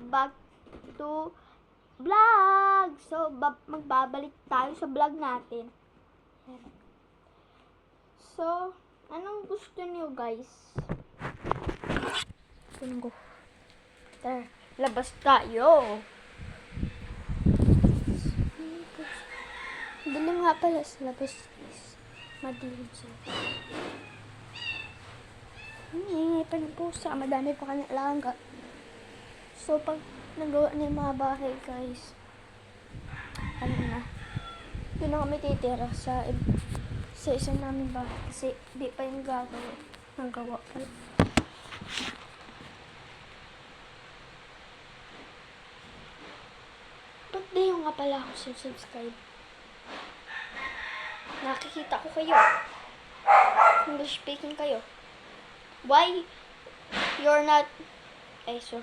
Back to vlog. So, magbabalik tayo sa vlog natin. So, anong gusto niyo guys? Tunggu. Tara, labas tayo. Dilim nga pala sa labas guys. Madilim siya. Ingay pa ng pusa. Madami pa ka ng alaga. So, pag nagawa na yung mga bahay, guys, ano na, doon na kami titira sa isang namin bahay. Kasi, di pa yung gagawa. Nagawa pa. Ba't di yung nga pala ako subscribe? Nakikita ko kayo. English speaking kayo. Why you're not... Ay, sorry.